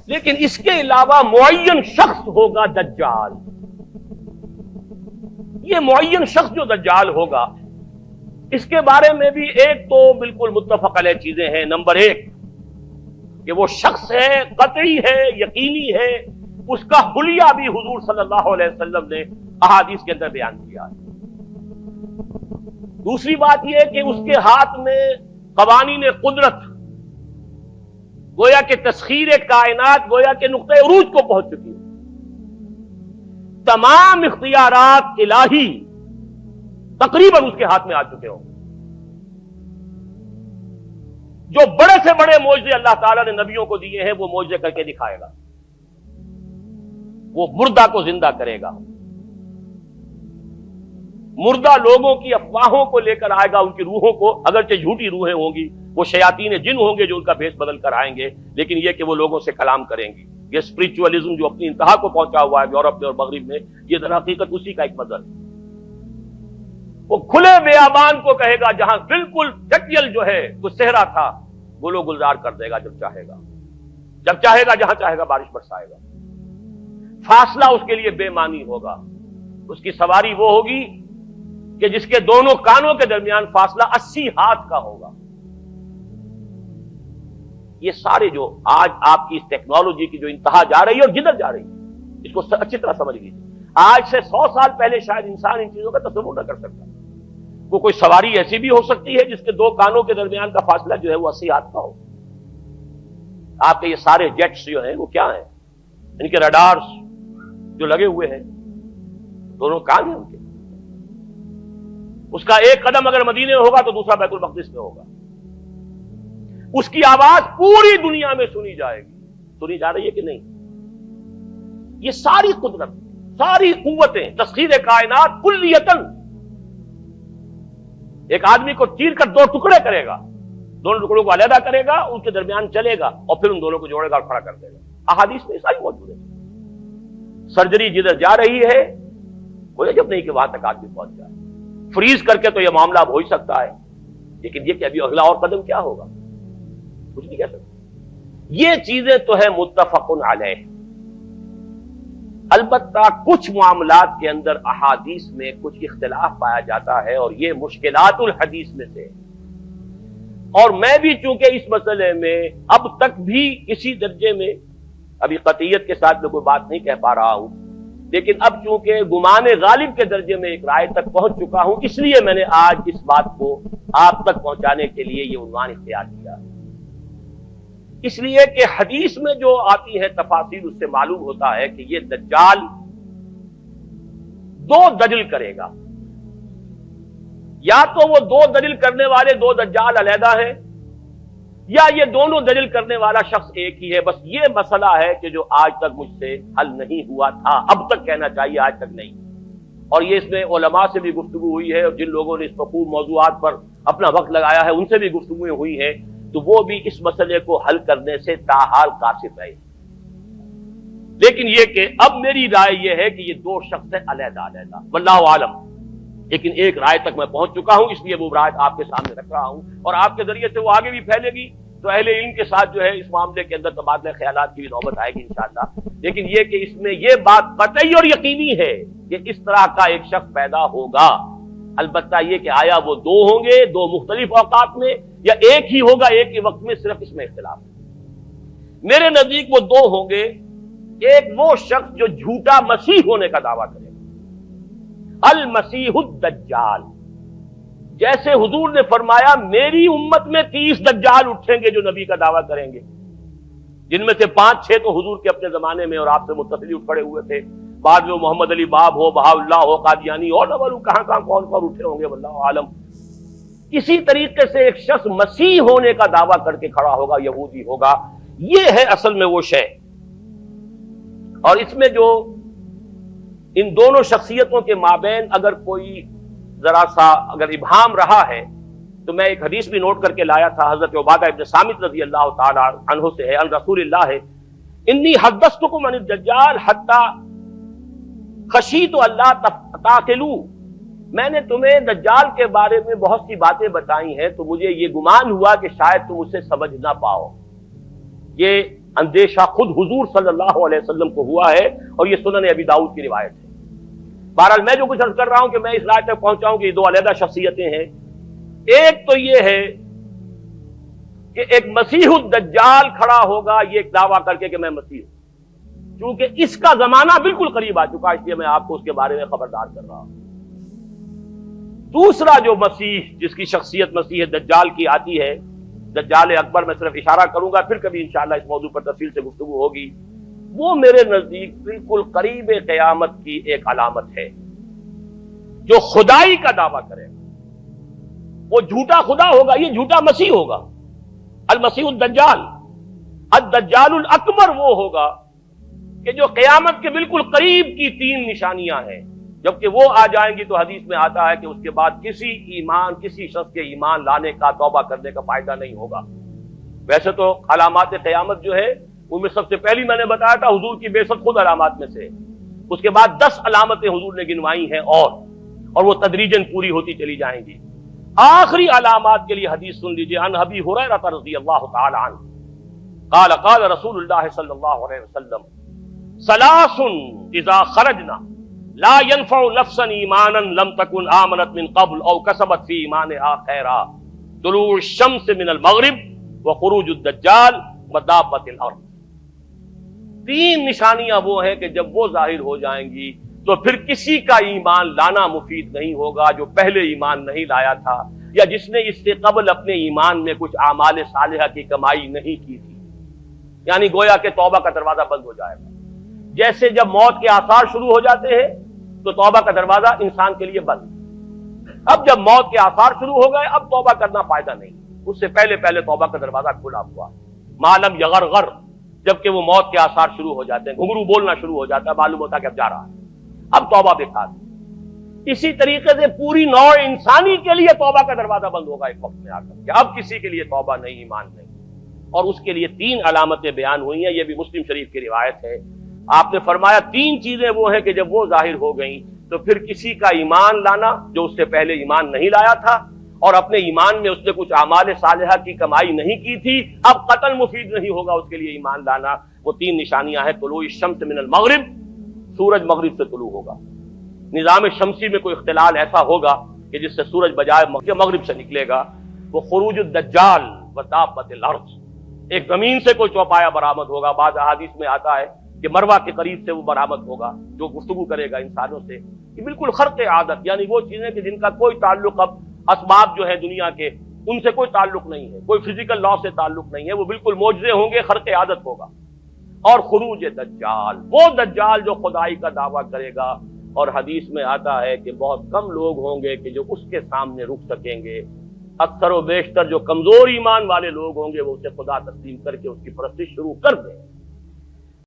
لیکن اس کے علاوہ معین شخص ہوگا دجال. یہ معین شخص جو دجال ہوگا اس کے بارے میں بھی ایک تو بالکل متفق علیہ چیزیں ہیں. نمبر ایک کہ وہ شخص ہے، قطعی ہے، یقینی ہے، اس کا حلیہ بھی حضور صلی اللہ علیہ وسلم نے احادیث کے اندر بیان کیا ہے. دوسری بات یہ کہ اس کے ہاتھ میں قوانین قدرت، گویا کہ تسخیر کائنات گویا کہ نقطۂ عروج کو پہنچ چکی ہے. تمام اختیارات الہی تقریباً اس کے ہاتھ میں آ چکے ہوں. جو بڑے سے بڑے معجزے اللہ تعالیٰ نے نبیوں کو دیے ہیں وہ معجزے کر کے دکھائے گا. وہ مردہ کو زندہ کرے گا، مردہ لوگوں کی افواہوں کو لے کر آئے گا، ان کی روحوں کو، اگرچہ جھوٹی روحیں ہوں گی، وہ شیاطین جن ہوں گے جو ان کا بھیس بدل کر آئیں گے، لیکن یہ کہ وہ لوگوں سے کلام کریں گی. یہ اسپرچولیزم جو اپنی انتہا کو پہنچا ہوا ہے یورپ میں اور مغرب میں، یہ در حقیقت اسی کا ایک مظہر ہے. وہ کھلے بیابان کو کہے گا جہاں بالکل ٹکیل جو ہے وہ صحرا تھا، گل و گلزار کر دے گا جب چاہے گا، جب چاہے گا، جہاں چاہے گا بارش برسائے گا. فاصلہ اس کے لیے بے معنی ہوگا. اس کی سواری وہ ہوگی کہ جس کے دونوں کانوں کے درمیان فاصلہ 80 ہاتھ کا ہوگا. یہ سارے جو آج آپ کی اس ٹیکنالوجی کی جو انتہا جا رہی ہے اور جدھر جا رہی ہے، اس کو اچھی طرح سمجھ لیجیے. آج سے 100 سال پہلے شاید انسان ان چیزوں کا تصور نہ کر سکتا. وہ کوئی سواری ایسی بھی ہو سکتی ہے جس کے دو کانوں کے درمیان کا فاصلہ جو ہے وہ 80 ہاتھ کا ہو. آپ کے یہ سارے جیٹس جو ہیں وہ کیا ہیں؟ ان کے ریڈارز جو لگے ہوئے ہیں، دونوں کان ہیں ان کے. اس کا ایک قدم اگر مدینے میں ہوگا تو دوسرا بیت المقدس میں ہوگا. اس کی آواز پوری دنیا میں سنی جائے گی. سنی جا رہی ہے کہ نہیں؟ یہ ساری قدرت، ساری قوتیں، تسخیر کائنات کلیتاً ایک آدمی کو چیر کر دو ٹکڑے کرے گا، دونوں ٹکڑوں کو علیحدہ کرے گا، ان کے درمیان چلے گا اور پھر ان دونوں کو جوڑے گا اور کھڑا کر دے گا. احادیث میں ساری موجود ہے. سرجری جدھر جا رہی ہے کوئی عجب نہیں کہ وہاں تک آدمی پہنچ جائے. فریز کر کے تو یہ معاملہ اب ہو ہی سکتا ہے، لیکن یہ کہ ابھی اگلا اور قدم کیا ہوگا کچھ نہیں کہہ سکتے. یہ چیزیں تو ہے متفق علیہ. البتہ کچھ معاملات کے اندر احادیث میں کچھ اختلاف پایا جاتا ہے اور یہ مشکلات الحدیث میں سے. اور میں بھی چونکہ اس مسئلے میں اب تک بھی اسی درجے میں، ابھی قطعیت کے ساتھ میں کوئی بات نہیں کہہ پا رہا ہوں، لیکن اب چونکہ گمان غالب کے درجے میں ایک رائے تک پہنچ چکا ہوں، اس لیے میں نے آج اس بات کو آپ تک پہنچانے کے لیے یہ عنوان اختیار کیا. اس لیے کہ حدیث میں جو آتی ہے تفاصیل اس سے معلوم ہوتا ہے کہ یہ دجال دو دجل کرے گا. یا تو وہ دو دجل کرنے والے دو دجال علیحدہ ہیں، یا یہ دونوں دجل کرنے والا شخص ایک ہی ہے. بس یہ مسئلہ ہے کہ جو آج تک مجھ سے حل نہیں ہوا تھا، اب تک کہنا چاہیے آج تک نہیں. اور یہ اس میں علماء سے بھی گفتگو ہوئی ہے، اور جن لوگوں نے اس مفہوم موضوعات پر اپنا وقت لگایا ہے ان سے بھی گفتگویں ہوئی ہیں، تو وہ بھی اس مسئلے کو حل کرنے سے تاحال قاصر رہے. لیکن یہ کہ اب میری رائے یہ ہے کہ یہ دو شخص ہیں علیحدہ علیحدہ، واللہ عالم. لیکن ایک رائے تک میں پہنچ چکا ہوں، اس لیے وہ رائے آپ کے سامنے رکھ رہا ہوں، اور آپ کے ذریعے سے وہ آگے بھی پھیلے گی تو اہل علم کے ساتھ جو ہے اس معاملے کے اندر تبادلہ خیالات کی بھی نوبت آئے گی انشاءاللہ. لیکن یہ کہ اس میں یہ بات قطعی اور یقینی ہے کہ اس طرح کا ایک شخص پیدا ہوگا. البتہ یہ کہ آیا وہ دو ہوں گے دو مختلف اوقات میں، یا ایک ہی ہوگا ایک ہی وقت میں، صرف اس میں اختلاف ہے. میرے نزدیک وہ دو ہوں گے. ایک وہ شخص جو جھوٹا مسیح ہونے کا دعویٰ کرے گا، المسیح الدجال. جیسے حضور نے فرمایا میری امت میں 30 دجال اٹھیں گے جو نبی کا دعویٰ کریں گے، جن میں سے 5-6 تو حضور کے اپنے زمانے میں اور آپ سے متصل اٹھ کھڑے ہوئے تھے. بعد میں محمد علی باب ہو، بہاء اللہ ہو، قادیانی اور نہ معلوم کہاں کہاں کون کون اٹھے ہوں گے، واللہ عالم. اسی طریقے سے ایک شخص مسیح ہونے کا دعویٰ کر کے کھڑا ہوگا، یہودی ہوگا. یہ ہے اصل میں وہ شے. اور اس میں جو ان دونوں شخصیتوں کے مابین اگر کوئی ذرا سا اگر ابہام رہا ہے تو میں ایک حدیث بھی نوٹ کر کے لایا تھا، حضرت عبادہ ابن صامت رضی اللہ تعالی عنہ سے ہے، عن رسول اللہ ہے، انی حدثتکم عن الدجال حتی خشیت اللہ تعقلوا. میں نے تمہیں دجال کے بارے میں بہت سی باتیں بتائی ہیں تو مجھے یہ گمان ہوا کہ شاید تم اسے سمجھ نہ پاؤ. یہ اندیشہ خود حضور صلی اللہ علیہ وسلم کو ہوا ہے، اور یہ سنن ابی داؤد کی روایت ہے۔ بہرحال میں جو کچھ عرض کر رہا ہوں کہ میں اس رائے تک پہنچا ہوں کہ یہ دو علیحدہ شخصیتیں ہیں۔ ایک تو یہ ہے کہ ایک مسیح الدجال کھڑا ہوگا یہ ایک دعویٰ کر کے کہ میں مسیح ہوں، چونکہ اس کا زمانہ بالکل قریب آ چکا، اس لیے میں آپ کو اس کے بارے میں خبردار کر رہا ہوں۔ دوسرا جو مسیح جس کی شخصیت مسیح دجال کی آتی ہے، دجال اکبر، میں صرف اشارہ کروں گا، پھر کبھی انشاءاللہ اس موضوع پر تفصیل سے گفتگو ہوگی، وہ میرے نزدیک بالکل قریب قیامت کی ایک علامت ہے۔ جو خدائی کا دعویٰ کرے گا وہ جھوٹا خدا ہوگا، یہ جھوٹا مسیح ہوگا، المسیح الدجال۔ الدجال الاکبر وہ ہوگا کہ جو قیامت کے بالکل قریب کی تین نشانیاں ہیں، جبکہ وہ آ جائیں گی تو حدیث میں آتا ہے کہ اس کے بعد کسی شخص کے ایمان لانے کا، توبہ کرنے کا فائدہ نہیں ہوگا۔ ویسے تو علامات قیامت جو ہے ان میں سب سے پہلی میں نے بتایا تھا حضور کی بعثت خود علامات میں سے، اس کے بعد 10 علامتیں حضور نے گنوائی ہیں، اور وہ تدریجاً پوری ہوتی چلی جائیں گی۔ آخری علامات کے لیے حدیث سن لیجئے، عن ابی ہریرہ رضی اللہ تعالی عنہ قال قال رسول اللہ صلی اللہ علیہ وسلم ثلاث اذا خرجنا لا ينفع نفسا ایمانا لم تكن آمنت من قبل او کسبت فی ایمانها خیرا، طلوع الشمس من المغرب وخروج الدجال ودابۃ الارض۔ تین نشانیاں وہ ہیں کہ جب وہ ظاہر ہو جائیں گی تو پھر کسی کا ایمان لانا مفید نہیں ہوگا جو پہلے ایمان نہیں لایا تھا، یا جس نے اس سے قبل اپنے ایمان میں کچھ اعمال صالحہ کی کمائی نہیں کی تھی۔ یعنی گویا کہ توبہ کا دروازہ بند ہو جائے گا۔ جیسے جب موت کے آثار شروع ہو جاتے ہیں تو توبہ کا دروازہ انسان کے لیے بند۔ اب جب موت کے آثار شروع ہو گئے اب توبہ کرنا فائدہ نہیں، اس سے پہلے توبہ کا دروازہ کھلا ہوا۔ معلوم یغرغر، جبکہ وہ موت کے آثار شروع ہو جاتے ہیں، گھنگرو بولنا شروع ہو جاتا ہے، معلوم ہوتا ہے کہ اب جا رہا ہے، اب توبہ بیکار۔ اسی طریقے سے پوری نوع انسانی کے لیے توبہ کا دروازہ بند ہوگا ایک وقت میں آ کر کہ اب کسی کے لیے توبہ نہیں، ایمان نہیں، اور اس کے لیے 3 علامتیں بیان ہوئی ہیں۔ یہ بھی مسلم شریف کی روایت ہے۔ آپ نے فرمایا 3 چیزیں وہ ہیں کہ جب وہ ظاہر ہو گئیں تو پھر کسی کا ایمان لانا جو اس سے پہلے ایمان نہیں لایا تھا، اور اپنے ایمان میں اس نے کچھ اعمال صالحہ کی کمائی نہیں کی تھی، اب قتل مفید نہیں ہوگا اس کے لیے ایمان لانا۔ وہ 3 نشانیاں ہیں، طلوع الشمس من المغرب، سورج مغرب سے طلوع ہوگا۔ نظام شمسی میں کوئی اختلال ایسا ہوگا کہ جس سے سورج بجائے مغرب سے نکلے گا۔ وہ خروج الدجال ودابۃ الارض، ایک زمین سے کوئی چوپایا برآمد ہوگا، بعض احادیث میں آتا ہے کہ مروہ کے قریب سے وہ برآمد ہوگا جو گفتگو کرے گا انسانوں سے۔ یہ بالکل خرق عادت، یعنی وہ چیزیں کہ جن کا کوئی تعلق اب اسباب جو ہے دنیا کے ان سے کوئی تعلق نہیں ہے، کوئی فزیکل لا سے تعلق نہیں ہے، وہ بالکل معجزے ہوں گے، خرق عادت ہوگا۔ اور خروج دجال، وہ دجال جو خدائی کا دعویٰ کرے گا، اور حدیث میں آتا ہے کہ بہت کم لوگ ہوں گے کہ جو اس کے سامنے رک سکیں گے۔ اکثر و بیشتر جو کمزور ایمان والے لوگ ہوں گے وہ اسے خدا تسلیم کر کے اس کی پرستش شروع کر دیں۔